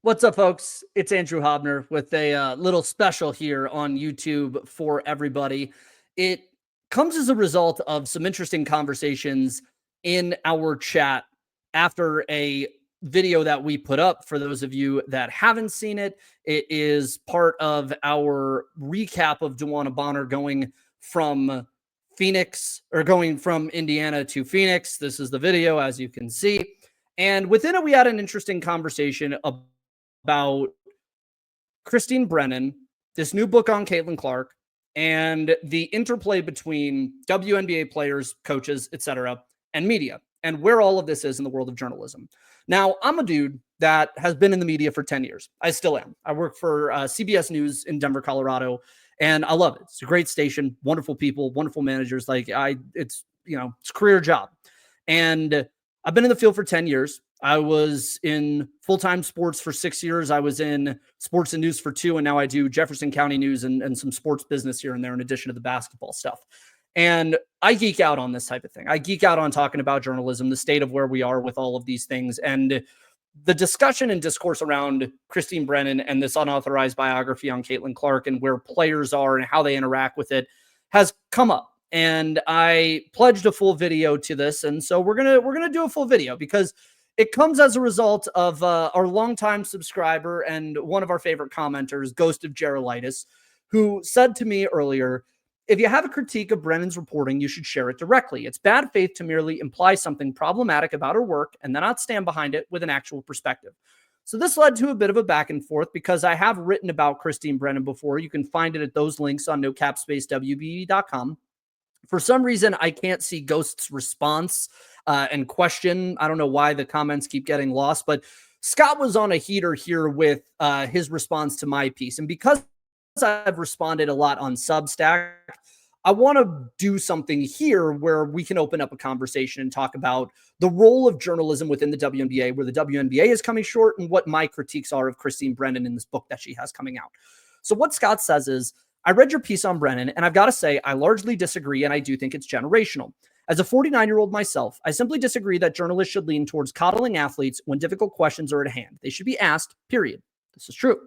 What's up, folks? It's Andrew Hobner with a little special here on YouTube for everybody. It comes as a result of some interesting conversations in our chat after a video that we put up. For those of you that haven't seen it, it is part of our recap of Dewana Bonner going from Indiana to Phoenix. This is the video, as you can see. And within it, we had an interesting conversation about Christine Brennan, this new book on Caitlin Clark, and the interplay between WNBA players, coaches, etc., and media, and where all of this is in the world of journalism. Now, I'm a dude that has been in the media for 10 years. I still am. I work for CBS News in Denver, Colorado, and I love it. It's a great station, wonderful people, wonderful managers. It's a career job. And I've been in the field for 10 years. I was in full-time sports for 6 years. I was in sports and news for 2, and now I do Jefferson County news and some sports business here and there in addition to the basketball stuff. And I geek out on this type of thing. I geek out on talking about journalism, the state of where we are with all of these things. And the discussion and discourse around Christine Brennan and this unauthorized biography on Caitlin Clark and where players are and how they interact with it has come up. And I pledged a full video to this. And so we're gonna do a full video because it comes as a result of our longtime subscriber and one of our favorite commenters, Ghost of Gerolitis, who said to me earlier, if you have a critique of Brennan's reporting, you should share it directly. It's bad faith to merely imply something problematic about her work and then not stand behind it with an actual perspective. So this led to a bit of a back and forth because I have written about Christine Brennan before. You can find it at those links on nocapspacewbe.com. For some reason, I can't see Ghost's response and question. I don't know why the comments keep getting lost, but Scott was on a heater here with his response to my piece. And because I've responded a lot on Substack, I want to do something here where we can open up a conversation and talk about the role of journalism within the WNBA, where the WNBA is coming short, and what my critiques are of Christine Brennan in this book that she has coming out. So what Scott says is, I read your piece on Brennan, and I've got to say, I largely disagree, and I do think it's generational. As a 49-year-old myself, I simply disagree that journalists should lean towards coddling athletes when difficult questions are at hand. They should be asked, period. This is true.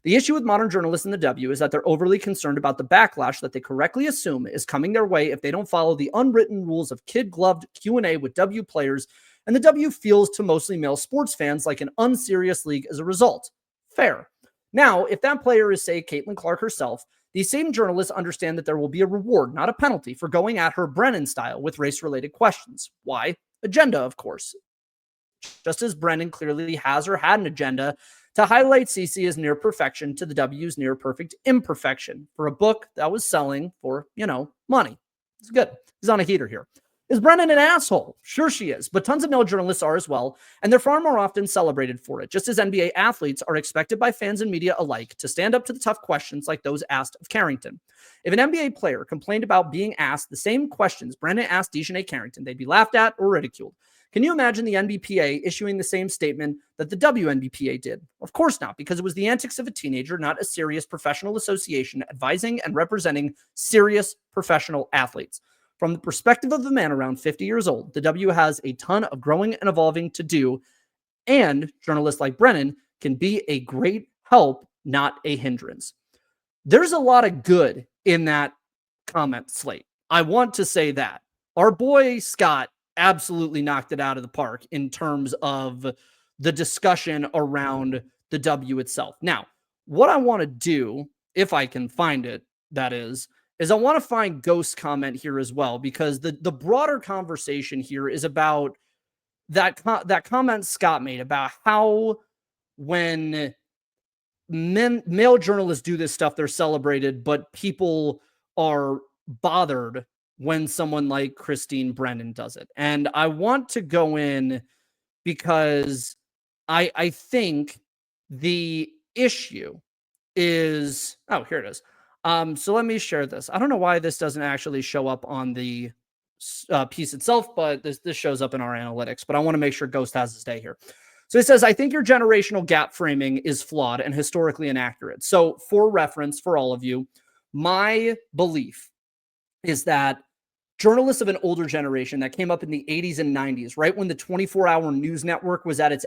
The issue with modern journalists in the W is that they're overly concerned about the backlash that they correctly assume is coming their way if they don't follow the unwritten rules of kid-gloved Q&A with W players, and the W feels to mostly male sports fans like an unserious league as a result. Fair. Now, if that player is, say, Caitlin Clark herself, these same journalists understand that there will be a reward, not a penalty, for going at her Brennan style with race-related questions. Why? Agenda, of course. Just as Brennan clearly has or had an agenda to highlight Cece as near perfection to the W's near perfect imperfection for a book that was selling for, money. It's good. He's on a heater here. Is Brennan an asshole? Sure she is, but tons of male journalists are as well, and they're far more often celebrated for it, just as NBA athletes are expected by fans and media alike to stand up to the tough questions like those asked of Carrington. If an NBA player complained about being asked the same questions Brennan asked Dejanay Carrington, they'd be laughed at or ridiculed. Can you imagine the NBPA issuing the same statement that the WNBPA did? Of course not, because it was the antics of a teenager, not a serious professional association advising and representing serious professional athletes. From the perspective of a man around 50 years old, the W has a ton of growing and evolving to do, and journalists like Brennan can be a great help, not a hindrance. There's a lot of good in that comment slate. I want to say that. Our boy Scott absolutely knocked it out of the park in terms of the discussion around the W itself. Now, what I want to do, if I can find it, that is I want to find Ghost's comment here as well, because the broader conversation here is about that comment Scott made about how when male journalists do this stuff, they're celebrated, but people are bothered when someone like Christine Brennan does it. And I want to go in because I think the issue is, oh, here it is. So let me share this. I don't know why this doesn't actually show up on the piece itself, but this shows up in our analytics. But I want to make sure Ghost has his day here. So he says, I think your generational gap framing is flawed and historically inaccurate. So for reference, for all of you, my belief is that journalists of an older generation that came up in the 80s and 90s, right when the 24-hour news network was at its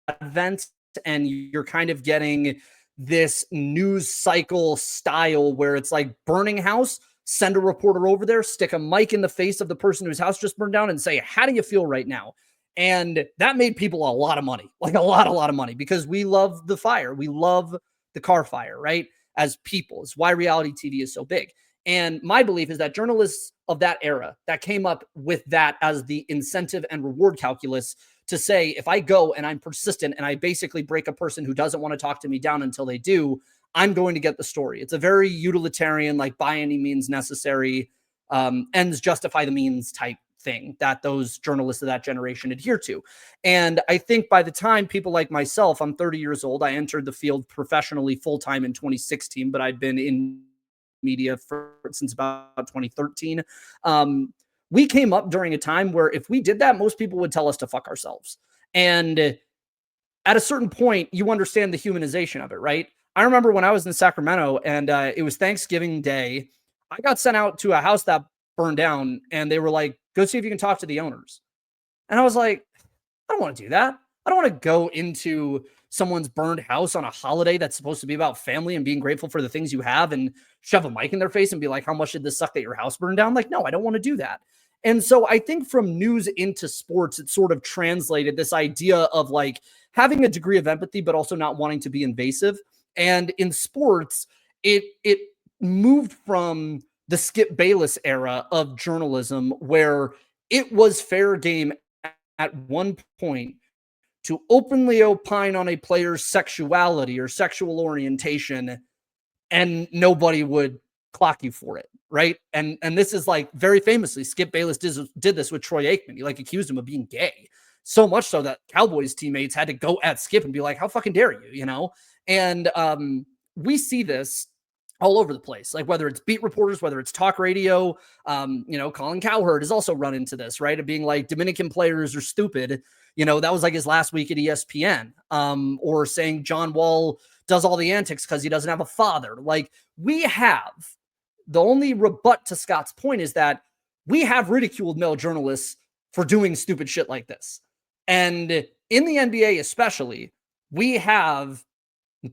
advent and you're kind of getting this news cycle style where it's like burning house, send a reporter over there, stick a mic in the face of the person whose house just burned down and say, how do you feel right now? And that made people a lot of money, like a lot of money, because we love the fire. We love the car fire, right? As people, it's why reality TV is so big. And my belief is that journalists of that era that came up with that as the incentive and reward calculus to say, if I go and I'm persistent and I basically break a person who doesn't want to talk to me down until they do, I'm going to get the story. It's a very utilitarian, like by any means necessary, ends justify the means type thing that those journalists of that generation adhere to. And I think by the time people like myself, I'm 30 years old, I entered the field professionally full-time in 2016, but I'd been in media since about 2013. We came up during a time where if we did that, most people would tell us to fuck ourselves. And at a certain point, you understand the humanization of it, right? I remember when I was in Sacramento and it was Thanksgiving Day, I got sent out to a house that burned down and they were like, go see if you can talk to the owners. And I was like, I don't want to do that. I don't want to go into someone's burned house on a holiday that's supposed to be about family and being grateful for the things you have and shove a mic in their face and be like, how much did this suck that your house burned down? Like, no, I don't want to do that. And so I think from news into sports, it sort of translated this idea of like having a degree of empathy, but also not wanting to be invasive. And in sports, it moved from the Skip Bayless era of journalism where it was fair game at one point to openly opine on a player's sexuality or sexual orientation, and nobody would clock you for it, right? And this is like very famously, Skip Bayless did this with Troy Aikman. He like accused him of being gay, so much so that Cowboys teammates had to go at Skip and be like, how fucking dare you, you know? And we see this all over the place, like whether it's beat reporters, whether it's talk radio, Colin Cowherd has also run into this, right? Of being like Dominican players are stupid. That was like his last week at ESPN, or saying John Wall does all the antics because he doesn't have a father. Like we have, the only rebut to Scott's point is that we have ridiculed male journalists for doing stupid shit like this. And in the NBA especially, we have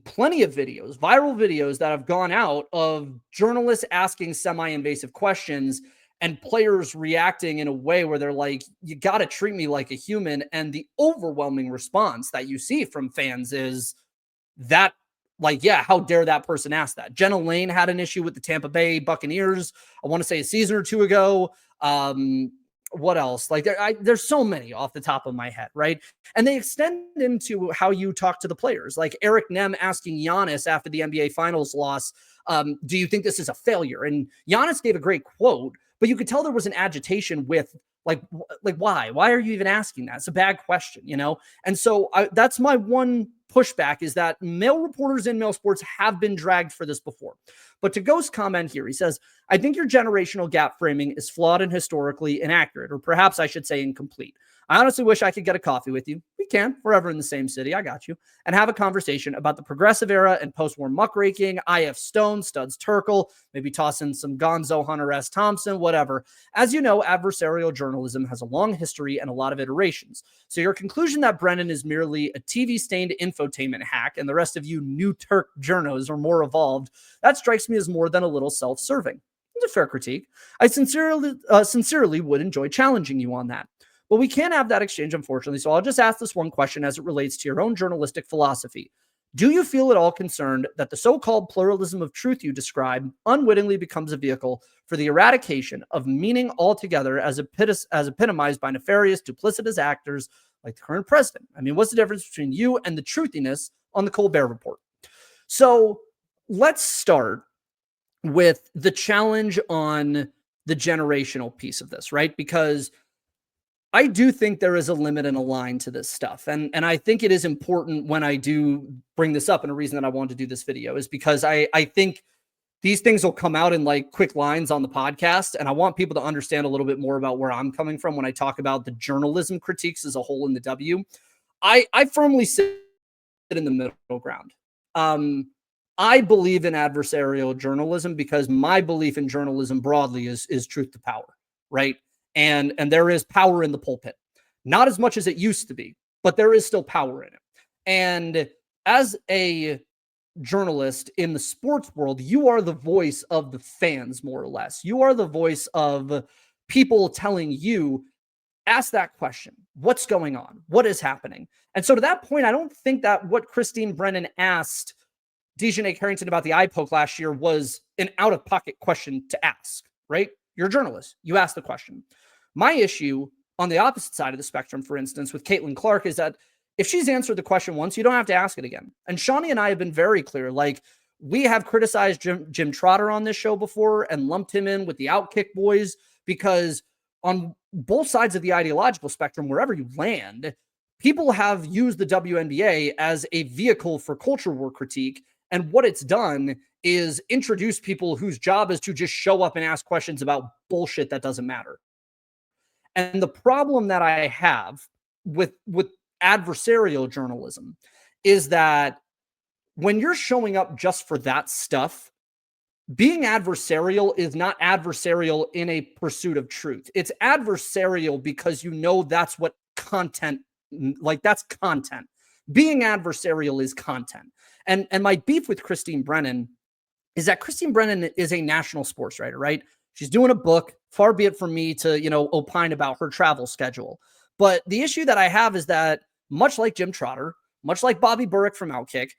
plenty of videos, viral videos that have gone out of journalists asking semi-invasive questions and players reacting in a way where they're like, you got to treat me like a human. And the overwhelming response that you see from fans is that, like, yeah, how dare that person ask that? Jenna Lane had an issue with the Tampa Bay Buccaneers, I want to say a season or two ago. What else? Like there's so many off the top of my head, right? And they extend into how you talk to the players. Like Eric Nem asking Giannis after the NBA Finals loss, do you think this is a failure? And Giannis gave a great quote, but you could tell there was an agitation with like why? Why are you even asking that? It's a bad question, And so that's my one pushback, is that male reporters in male sports have been dragged for this before. But to Ghost's comment here, he says, I think your generational gap framing is flawed and historically inaccurate, or perhaps I should say incomplete. I honestly wish I could get a coffee with you. We can. We're ever in the same city. I got you. And have a conversation about the progressive era and post-war muckraking, IF Stone, Studs Terkel, maybe toss in some Gonzo, Hunter S. Thompson, whatever. As you know, adversarial journalism has a long history and a lot of iterations. So your conclusion that Brennan is merely a TV-stained infotainment hack and the rest of you new Turk journos are more evolved, that strikes me as more than a little self-serving. It's a fair critique. I sincerely would enjoy challenging you on that. But we can't have that exchange, unfortunately, so I'll just ask this one question as it relates to your own journalistic philosophy. Do you feel at all concerned that the so-called pluralism of truth you describe unwittingly becomes a vehicle for the eradication of meaning altogether as epitomized by nefarious, duplicitous actors like the current president? I mean, what's the difference between you and the truthiness on the Colbert Report? So let's start with the challenge on the generational piece of this, right? Because I do think there is a limit and a line to this stuff. And I think it is important when I do bring this up, and a reason that I wanted to do this video is because I think these things will come out in like quick lines on the podcast. And I want people to understand a little bit more about where I'm coming from when I talk about the journalism critiques as a whole in the W. I firmly sit in the middle ground. I believe in adversarial journalism because my belief in journalism broadly is truth to power, right? And there is power in the pulpit. Not as much as it used to be, but there is still power in it. And as a journalist in the sports world, you are the voice of the fans, more or less. You are the voice of people telling you, ask that question. What's going on? What is happening? And so to that point, I don't think that what Christine Brennan asked Dejanay Carrington about the eye poke last year was an out-of-pocket question to ask, right? You're a journalist. You ask the question. My issue on the opposite side of the spectrum, for instance, with Caitlin Clark is that if she's answered the question once, you don't have to ask it again. And Shawnee and I have been very clear. Like, we have criticized Jim Trotter on this show before and lumped him in with the Outkick boys because on both sides of the ideological spectrum, wherever you land, people have used the WNBA as a vehicle for culture war critique. And what it's done is introduce people whose job is to just show up and ask questions about bullshit that doesn't matter. And the problem that I have with adversarial journalism is that when you're showing up just for that stuff, being adversarial is not adversarial in a pursuit of truth. It's adversarial because you know that's what content, like that's content. Being adversarial is content. And my beef with Christine Brennan is that Christine Brennan is a national sports writer, right? She's doing a book. Far be it from me to, opine about her travel schedule. But the issue that I have is that much like Jim Trotter, much like Bobby Burrick from Outkick,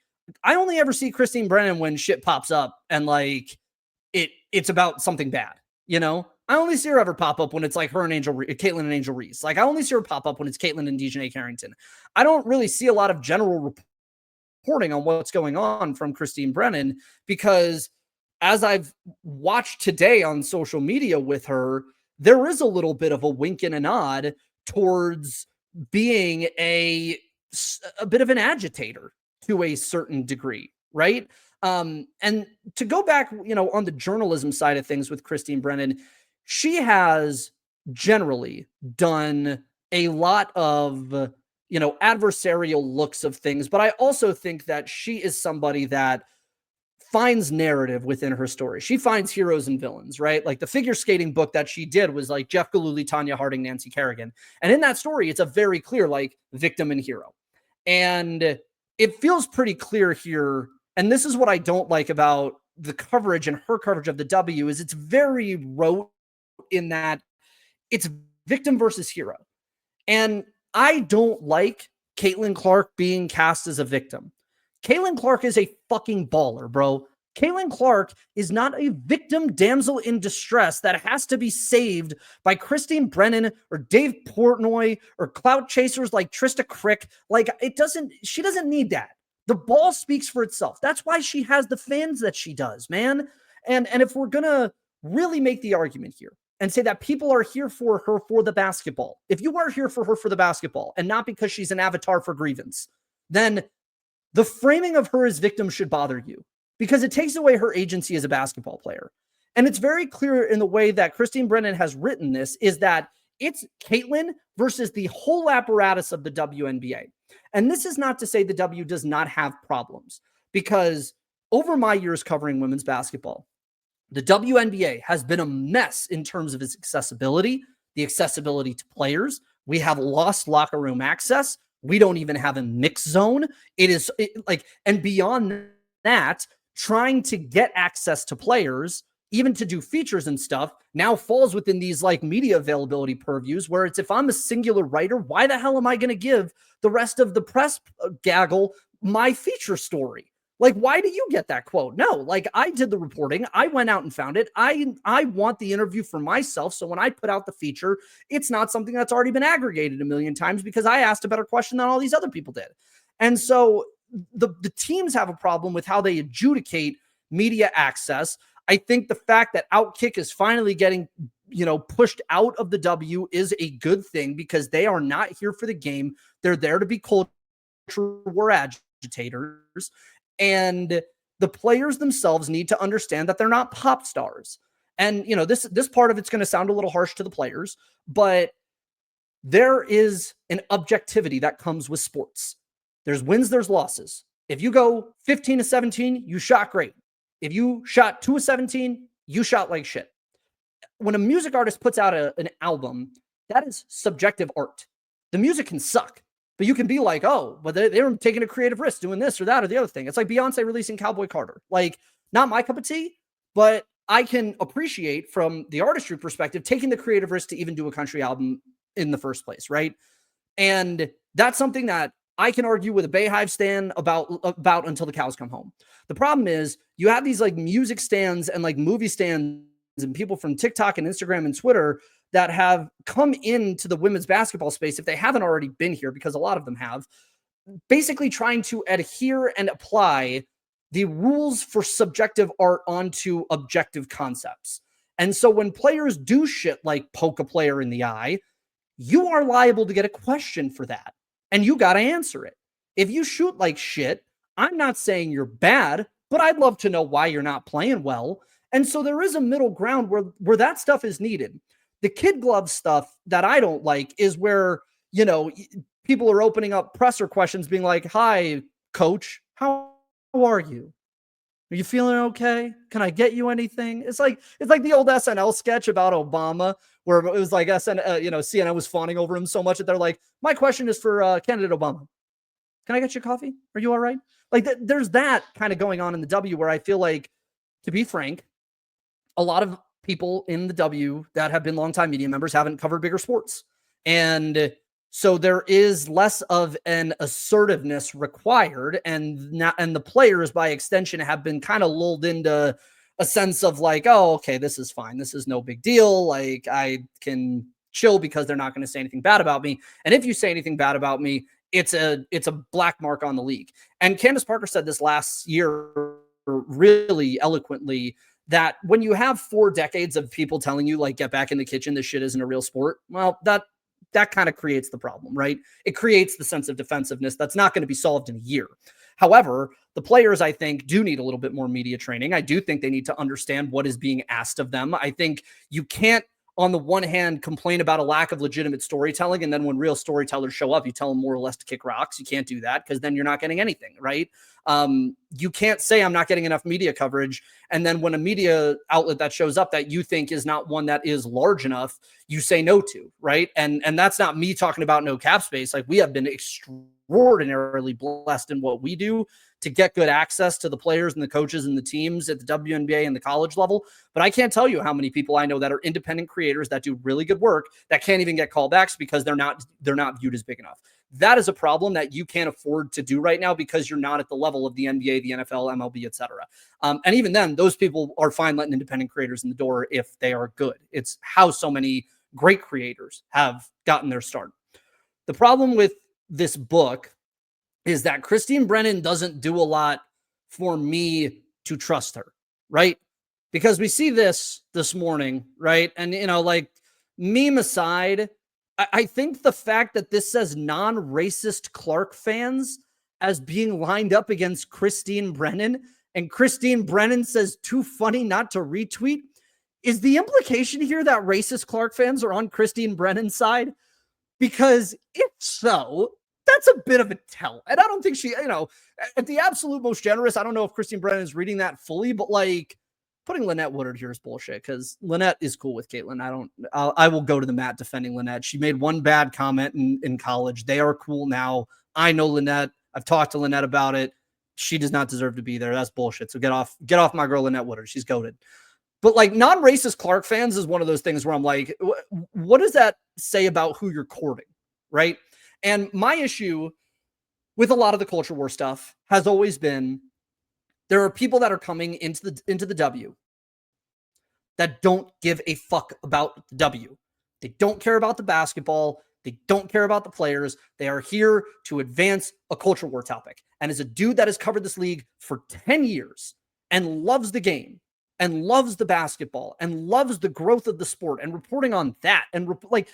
I only ever see Christine Brennan when shit pops up and like it's about something bad, I only see her ever pop up when it's like her and Caitlin and Angel Reese. Like I only see her pop up when it's Caitlin and Dejanay Carrington. I don't really see a lot of general reporting on what's going on from Christine Brennan because as I've watched today on social media with her, there is a little bit of a wink and a nod towards being a bit of an agitator to a certain degree, right? And to go back, on the journalism side of things with Christine Brennan, she has generally done a lot of, adversarial looks of things. But I also think that she is somebody that finds narrative within her story. She finds heroes and villains, right? Like the figure skating book that she did was like Jeff Gillooly, Tanya Harding, Nancy Kerrigan. And in that story, it's a very clear, like victim and hero. And it feels pretty clear here. And this is what I don't like about the coverage and her coverage of the W is it's very rote in that it's victim versus hero. And I don't like Caitlin Clark being cast as a victim. Caitlin Clark is a fucking baller, bro. Caitlin Clark is not a victim damsel in distress that has to be saved by Christine Brennan or Dave Portnoy or clout chasers like Trista Crick. Like she doesn't need that. The ball speaks for itself. That's why she has the fans that she does, man. And if we're going to really make the argument here and say that people are here for her for the basketball, if you are here for her for the basketball and not because she's an avatar for grievance, then the framing of her as victim should bother you because it takes away her agency as a basketball player. And it's very clear in the way that Christine Brennan has written this is that it's Caitlin versus the whole apparatus of the WNBA. And this is not to say the W does not have problems because over my years covering women's basketball, the WNBA has been a mess in terms of its accessibility, the accessibility to players. We have lost locker room access. We don't even have a mix zone. And beyond that, trying to get access to players, even to do features and stuff, now falls within these like media availability purviews where it's if I'm a singular writer, why the hell am I going to give the rest of the press gaggle my feature story? Like, why do you get that quote? No, like I did the reporting. I went out and found it. I want the interview for myself. So when I put out the feature, it's not something that's already been aggregated a million times because I asked a better question than all these other people did. And so the teams have a problem with how they adjudicate media access. I think the fact that Outkick is finally getting, pushed out of the W is a good thing because they are not here for the game. They're there to be culture war agitators. And the players themselves need to understand that they're not pop stars. And, this part of it's going to sound a little harsh to the players, but there is an objectivity that comes with sports. There's wins, there's losses. If you go 15 to 17, you shot great. If you shot 2 of 17, you shot like shit. When a music artist puts out an album, that is subjective art. The music can suck. But you can be like, oh, but they were taking a creative risk doing this or that or the other thing. It's like Beyonce releasing Cowboy Carter. Like, not my cup of tea, but I can appreciate from the artistry perspective taking the creative risk to even do a country album in the first place, right? And that's something that I can argue with a Bayhive stan about until the cows come home. The problem is you have these like music stands and like movie stands and people from TikTok and Instagram and Twitter that have come into the women's basketball space, if they haven't already been here, because a lot of them have, basically trying to adhere and apply the rules for subjective art onto objective concepts. And so when players do shit like poke a player in the eye, you are liable to get a question for that. And you got to answer it. If you shoot like shit, I'm not saying you're bad, but I'd love to know why you're not playing well. And so there is a middle ground where that stuff is needed. The kid glove stuff that I don't like is where, people are opening up presser questions being like, hi, coach, how are you? Are you feeling okay? Can I get you anything? It's like the old SNL sketch about Obama where it was like CNN was fawning over him so much that they're like, my question is for candidate Obama. Can I get you coffee? Are you all right? Like there's that kind of going on in the W where I feel like, to be frank, a lot of people in the W that have been longtime media members haven't covered bigger sports. And so there is less of an assertiveness required, and the players by extension have been kind of lulled into a sense of like, oh, okay, this is fine. This is no big deal. Like I can chill because they're not going to say anything bad about me. And if you say anything bad about me, it's a black mark on the league. And Candace Parker said this last year really eloquently, that when you have 4 decades of people telling you like, get back in the kitchen, this shit isn't a real sport. Well, that kind of creates the problem, right? It creates the sense of defensiveness that's not going to be solved in a year. However, the players, I think, do need a little bit more media training. I do think they need to understand what is being asked of them. I think you can't, on the one hand, complain about a lack of legitimate storytelling, and then when real storytellers show up, you tell them more or less to kick rocks. You can't do that because then you're not getting anything, right? You can't say I'm not getting enough media coverage, and then when a media outlet that shows up that you think is not one that is large enough, you say no to, right? And that's not me talking about no cap space. Like, we have been extraordinarily blessed in what we do to get good access to the players and the coaches and the teams at the WNBA and the college level. But I can't tell you how many people I know that are independent creators that do really good work that can't even get callbacks because they're not viewed as big enough. That is a problem that you can't afford to do right now because you're not at the level of the NBA, the NFL, MLB, etc. And even then, those people are fine letting independent creators in the door if they are good. It's how so many great creators have gotten their start. The problem with this book is that Christine Brennan doesn't do a lot for me to trust her, right? Because we see this morning, right? And, like, meme aside, I think the fact that this says non-racist Clark fans as being lined up against Christine Brennan, and Christine Brennan says too funny not to retweet, is the implication here that racist Clark fans are on Christine Brennan's side? Because if so, that's a bit of a tell. And I don't think she, at the absolute most generous, I don't know if Christine Brennan is reading that fully, but like putting Lynette Woodard here is bullshit because Lynette is cool with Caitlin. I will go to the mat defending Lynette. She made one bad comment in college. They are cool now. I know Lynette. I've talked to Lynette about it. She does not deserve to be there. That's bullshit. So get off my girl, Lynette Woodard. She's goated. But like non-racist Clark fans is one of those things where I'm like, what does that say about who you're courting? Right. And my issue with a lot of the culture war stuff has always been there are people that are coming into the W that don't give a fuck about the W. They don't care about the basketball. They don't care about the players. They are here to advance a culture war topic. And as a dude that has covered this league for 10 years and loves the game and loves the basketball and loves the growth of the sport and reporting on that and like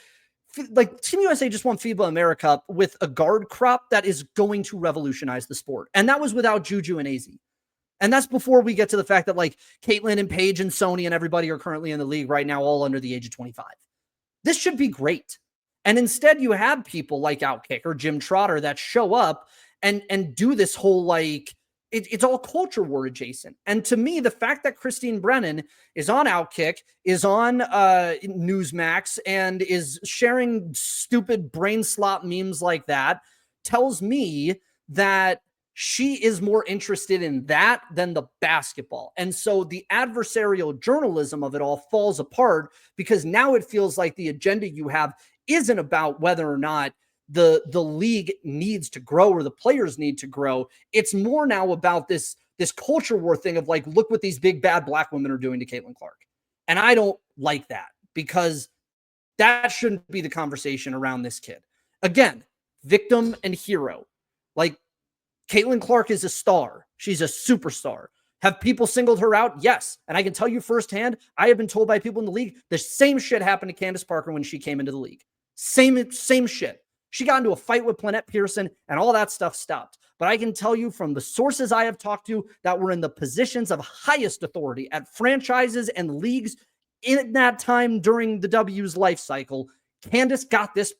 Team USA just won FIBA America with a guard crop that is going to revolutionize the sport. And that was without Juju and AZ. And that's before we get to the fact that like Caitlin and Paige and Sony and everybody are currently in the league right now, all under the age of 25. This should be great. And instead you have people like Outkick or Jim Trotter that show up and do this whole like, it's all culture war adjacent. And to me, the fact that Christine Brennan is on Outkick, is on Newsmax, and is sharing stupid brain slop memes like that, tells me that she is more interested in that than the basketball. And so the adversarial journalism of it all falls apart because now it feels like the agenda you have isn't about whether or not the league needs to grow or the players need to grow. It's more now about this culture war thing of like, look what these big bad black women are doing to Caitlin Clark. And I don't like that because that shouldn't be the conversation around this kid. Again, victim and hero. Like, Caitlin Clark is a star. She's a superstar. Have people singled her out? Yes. And I can tell you firsthand, I have been told by people in the league, the same shit happened to Candace Parker when she came into the league. Same shit. She got into a fight with Planette Pearson and all that stuff stopped. But I can tell you from the sources I have talked to that were in the positions of highest authority at franchises and leagues in that time during the W's life cycle, Candace got this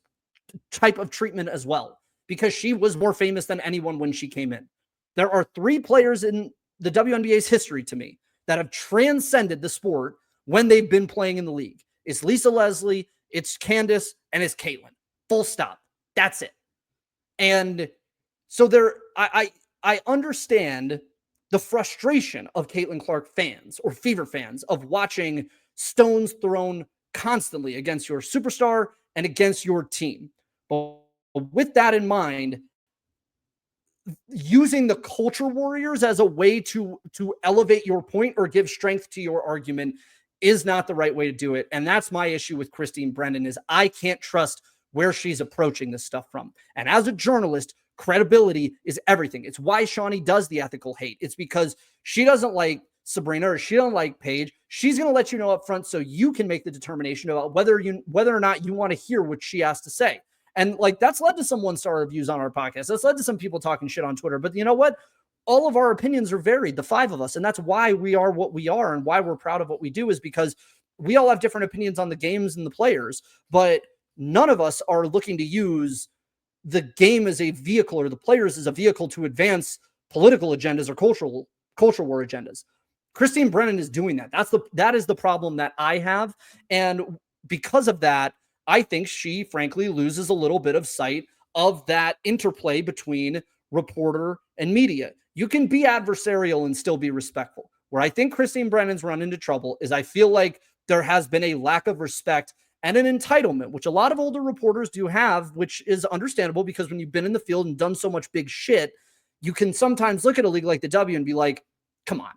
type of treatment as well because she was more famous than anyone when she came in. There are 3 players in the WNBA's history to me that have transcended the sport when they've been playing in the league. It's Lisa Leslie, it's Candace, and it's Caitlin. Full stop. That's it. And so I understand the frustration of Caitlin Clark fans or Fever fans of watching stones thrown constantly against your superstar and against your team. But with that in mind, using the culture warriors as a way to elevate your point or give strength to your argument is not the right way to do it. And that's my issue with Christine Brennan is I can't trust where she's approaching this stuff from. And as a journalist, credibility is everything. It's why Shawnee does the ethical hate. It's because she doesn't like Sabrina or she don't like Paige. She's going to let you know up front so you can make the determination about whether or not you want to hear what she has to say. And like that's led to some 1-star reviews on our podcast. That's led to some people talking shit on Twitter. But you know what? All of our opinions are varied, the 5 of us. And that's why we are what we are and why we're proud of what we do is because we all have different opinions on the games and the players. But none of us are looking to use the game as a vehicle or the players as a vehicle to advance political agendas or cultural war agendas. Christine Brennan is doing that. That is the problem that I have. And because of that, I think she frankly loses a little bit of sight of that interplay between reporter and media. You can be adversarial and still be respectful. Where I think Christine Brennan's run into trouble is I feel like there has been a lack of respect and an entitlement, which a lot of older reporters do have, which is understandable because when you've been in the field and done so much big shit, you can sometimes look at a league like the W and be like, come on,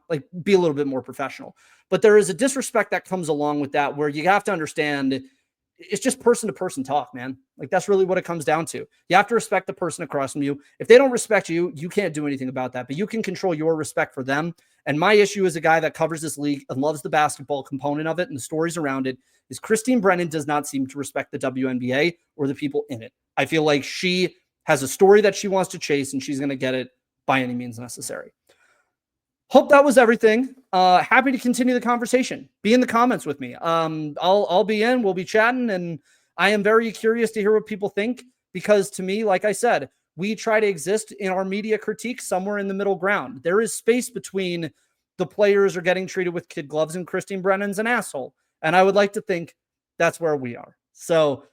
like be a little bit more professional. But there is a disrespect that comes along with that where you have to understand it's just person to person talk, man. Like that's really what it comes down to. You have to respect the person across from you. If they don't respect you, you can't do anything about that, but you can control your respect for them. And my issue as a guy that covers this league and loves the basketball component of it and the stories around it is Christine Brennan does not seem to respect the WNBA or the people in it. I feel like she has a story that she wants to chase and she's going to get it by any means necessary. Hope that was everything. Happy to continue the conversation. Be in the comments with me. I'll be in. We'll be chatting, and I am very curious to hear what people think because to me, like I said, we try to exist in our media critique somewhere in the middle ground. There is space between the players are getting treated with kid gloves and Christine Brennan's an asshole, and I would like to think that's where we are. So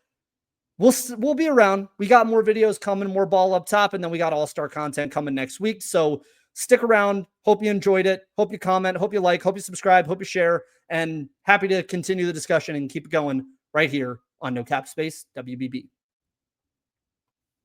we'll be around. We got more videos coming, more ball up top, and then we got all-star content coming next week. So stick around. Hope you enjoyed it. Hope you comment. Hope you like. Hope you subscribe. Hope you share. And happy to continue the discussion and keep it going right here on No Cap Space WBB.